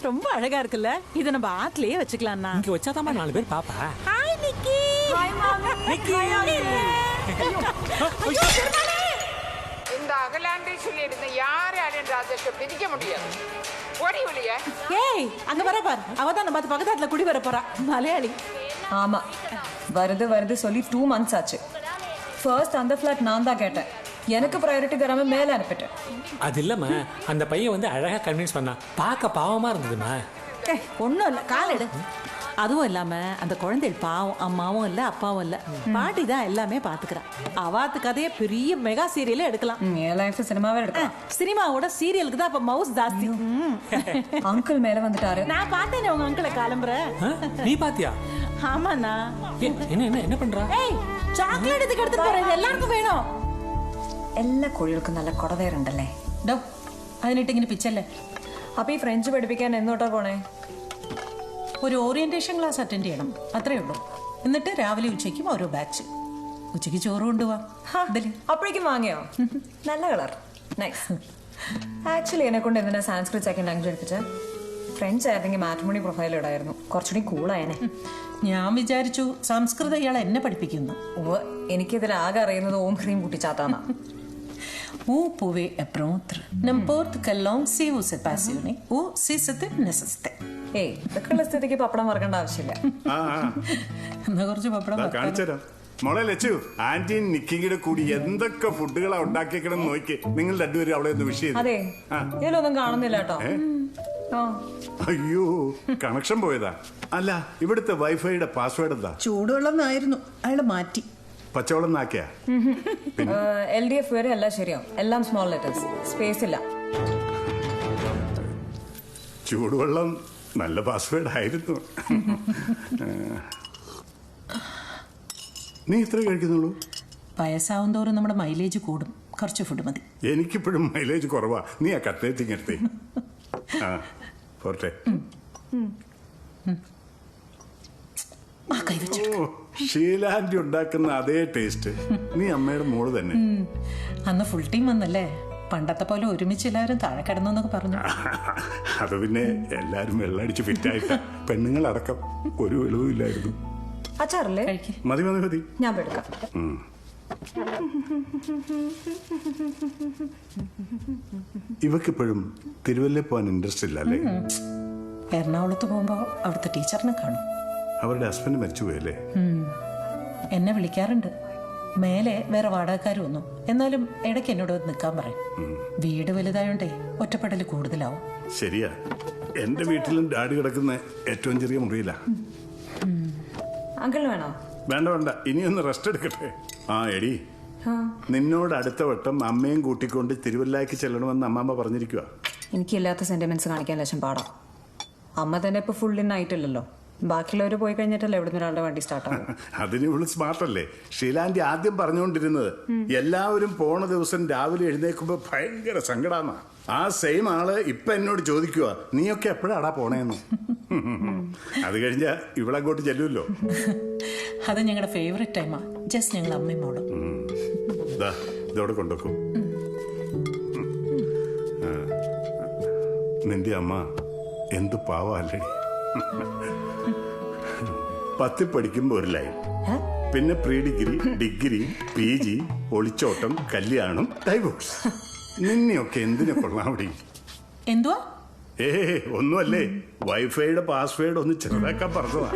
ரொம்ப அழகா இருக்குல்ல. இத நம்ம ஆட்லயே வச்சுக்கலாம்னா. இங்க வச்சாதான் 4 பேர் பாப்பா. ஹாய் நிக்கி. ஹாய் மாமி. நிக்கி. இந்த அகலாண்டை சொல்லியிருந்த யாரும் ராஜேஷை பிரிக்க முடியாது. ஓடி வெளியே. ஏய் அங்க வர பாரு. அவதான் நம்ம பக்கத்துல குடி வர போறா. மலையாளி. ஆமா வருது வருது சொல்லி 2 months ஆச்சு. ஃபர்ஸ்ட் அந்த ஃபிளாட் நான் தான் கேட்டேன். எனக்கு ப்ரையாரிட்டி தராம மேல அனுப்பிட்டேன். அது இல்லம்மா, அந்த பையன் வந்து அழகா கன்வின்ஸ் பண்ணா. பார்க்க பாவமா இருந்ததுமா. ஒன்றும் இல்லை, கால் எடு. அதுவும் இல்லாம அந்த குழந்தைகள் பாவம், அம்மாவும் இல்லை அப்பாவும் இல்லை, பாட்டி தான் எல்லாமே பாத்துக்கிறான். அவாத்து கதையை பெரிய மெகா சீரியலே எடுக்கலாம். என் லைஃப் சினிமாவே எடுக்கலாம். சினிமாவோட சீரியலுக்கு தான் அப்ப மவுஸ் ஜாஸ்தி. அங்கிள் மேல வந்துட்டாரு. நான் பார்த்தேனே உங்க அங்கிளை காலம்புற. நீ பாத்தியா? ஆமாண்ணா. என்ன என்ன என்ன பண்றா? ஏய் சாக்லேட் இதுக்கு எடுத்துட்டு போறேன், இது எல்லாருக்கும் വേണം. എല്ലാ കോഴികൾക്കും നല്ല കൊടവേറുണ്ടല്ലേ. ഡോ അതിനിട്ട് ഇങ്ങനെ പിച്ചല്ലേ. അപ്പൊ ഈ ഫ്രഞ്ച് പഠിപ്പിക്കാൻ എന്നോട്ടാ പോണേ? ഒരു ഓറിയന്റേഷൻ ക്ലാസ് അറ്റൻഡ് ചെയ്യണം, അത്രേ ഉള്ളൂ. എന്നിട്ട് രാവിലെ ഉച്ചയ്ക്കും ഓരോ ബാച്ച്. ഉച്ചയ്ക്ക് ചോറ് കൊണ്ടുപോവാ. അപ്പോഴേക്കും വാങ്ങിയോ? നല്ല കളർ, നൈസ്. ആക്ച്വലി എന്നെ കൊണ്ട് എന്തിനാ സാൻസ്ക്രിറ്റ് സെക്കൻഡ് ലാംഗ്വേജ് പഠിപ്പിച്ച? ഫ്രഞ്ച് ആയിരുന്നെങ്കിൽ മാട്രിമോണി പ്രൊഫൈൽ ഇടായിരുന്നു, കുറച്ചുകൂടി കൂളായനെ. ഞാൻ വിചാരിച്ചു സംസ്കൃതം ഇയാൾ എന്നെ പഠിപ്പിക്കുന്നു. ഓ എനിക്കിതിൽ ആകെ അറിയുന്നത് ഓം cream കുട്ടിച്ചാത്താന്നാ. Vous pouvez apprendre n'importe quelle langue si vous êtes passionné ou si c'est nécessaire. ഏയ് ഇതൊക്കെയുള്ള സ്ഥിതിക്ക് പപ്പടം വറക്കേണ്ട ആവശ്യമില്ല. എന്നാ കുറച്ച് പപ്പടം കാണിച്ചുതരാം. മോളെ ലച്ചു, ആന്റി നിക്കിയുടെ കൂടി എന്തൊക്കെ ഫുഡുകളാ ഉണ്ടാക്കിയേക്കണം നോക്കി. നിങ്ങൾ രണ്ടുപേരും അവിടെ ഒന്ന് വിഷയം. അതെ ഇതിലൊന്നും കാണുന്നില്ല കേട്ടോ. അയ്യോ കണക്ഷൻ പോയതാ. അല്ല ഇവിടുത്തെ വൈഫൈയുടെ പാസ്വേഡ് എന്താ? ചൂടുവെള്ളം ആയിരുന്നു, അയാള് മാറ്റി. പച്ചവെള്ളം നാക്കിയാ? LDF വരെ എല്ലാം ശരിയാവും. എല്ലാം സ്മോൾ ലെറ്റേഴ്സ്, സ്പേസ് ഇല്ല. ചൂടുവെള്ളം നല്ല പാസ്വേഡ് ആയിരുന്നു. നീ ഇത്ര കഴിക്കുന്നുള്ളൂ? വയസ്സാവും തോറും നമ്മുടെ മൈലേജ് കൂടും, കുറച്ച് ഫുഡ് മതി. എനിക്കിപ്പോഴും മൈലേജ് കുറവാ. നീ ആ കട്ട്ലേറ്റിങ് എടുത്തേ. പോട്ടെ. ഷീലാൻറ്റി ഉണ്ടാക്കുന്ന അതേ ടേസ്റ്റ്. നീ അമ്മയുടെ മോള് തന്നെ. അന്ന് ഫുൾ ടീം വന്നല്ലേ, പണ്ടത്തെ പോലെ ഒരുമിച്ച് എല്ലാവരും താഴെ കിടന്നൊക്കെ പറഞ്ഞു. അത് പിന്നെ എല്ലാരും വെള്ളടിച്ച് ഫിറ്റായിട്ട, പെണ്ണുങ്ങളടക്കം ഒരു വെളിവും ഇല്ലായിരുന്നു. അച്ചാറല്ലേ? മതി മതി മതി, ഞാൻ എടുക്കാം. ഇവക്കിപ്പോഴും തിരുവല്ല പോകാൻ ഇൻട്രസ്റ്റ് ഇല്ല അല്ലേ? എറണാകുളത്ത് പോകുമ്പോ അവിടുത്തെ ടീച്ചറിനെ കാണും. അവരുടെ ഹസ്ബൻഡ് മരിച്ചുപോയല്ലേ? എന്നെ വിളിക്കാറുണ്ട്. മേലെ വേറെ വാടകക്കാരും ഒന്നും, എന്നാലും ഇടയ്ക്ക് എന്നോട് നിൽക്കാൻ പറയും. വീട് വലുതായോണ്ടേ ഒറ്റപ്പെടൽ കൂടുതലാവും. ശരിയാ, എന്റെ വീട്ടിലും ഡാഡി കിടക്കുന്ന ഏറ്റവും ചെറിയ മുറിയില്ല. അങ്കിൾ വേണോ? വേണ്ട വേണ്ട, ഇനിയൊന്ന് റെസ്റ്റ് എടുക്കട്ടെ. ആ എടി, നിന്നോട് അടുത്ത വട്ടം അമ്മയും കൂട്ടിക്കൊണ്ട് തിരുവല്ലയ്ക്ക് ചെല്ലണമെന്ന് അമ്മാമ്മ പറഞ്ഞിരിക്കുക. എനിക്കില്ലാത്ത സെന്റിമെന്റ്സ് കാണിക്കാൻ ലക്ഷം പാടാം. അമ്മ തന്നെ ഇപ്പൊ ഫുൾ ഇൻ ആയിട്ടില്ലല്ലോ. ബാക്കിയുള്ളവർ പോയി കഴിഞ്ഞിട്ടല്ലേ എവിടെ ഒരാളുടെ വണ്ടി സ്റ്റാർട്ടാവും. അതിന് ഇവള് സ്മാർട്ടല്ലേ. ഷീലാൻറ്റി ആദ്യം പറഞ്ഞുകൊണ്ടിരുന്നത് എല്ലാവരും പോണ ദിവസം രാവിലെ എഴുന്നേക്കുമ്പോ ഭയങ്കര സങ്കടാന്നാ. ആ സെയിം ആള് ഇപ്പൊ എന്നോട് ചോദിക്കുക, നീയൊക്കെ എപ്പോഴാടാ പോണേന്ന്. അത് കഴിഞ്ഞാ ഇവളങ്ങോട്ട് ചെല്ലുമല്ലോ. അത് ഞങ്ങളുടെ ഫേവറേറ്റ് ടൈമാ. ജസ്റ്റ് ഞങ്ങൾ അമ്മയും മോളും. ഇതോടെ കൊണ്ടുവെക്കും. നിന്റെ അമ്മ എന്ത് പാവല്ലേടി. 10 പഠിക്കുമ്പോ ഒരു ലൈൻ, പിന്നെ പ്രീ ഡിഗ്രി, ഡിഗ്രി, PG, ഒളിച്ചോട്ടം, കല്യാണം, ഡൈവോഴ്സ്. നിന്നെയൊക്കെ എന്തിനെ കൊള്ളാമടി? എന്തുവാ? ഒന്നുമല്ലേ, വൈഫൈയുടെ പാസ്വേഡ് ഒന്ന് ചെറുതാക്കാൻ പറഞ്ഞതാ.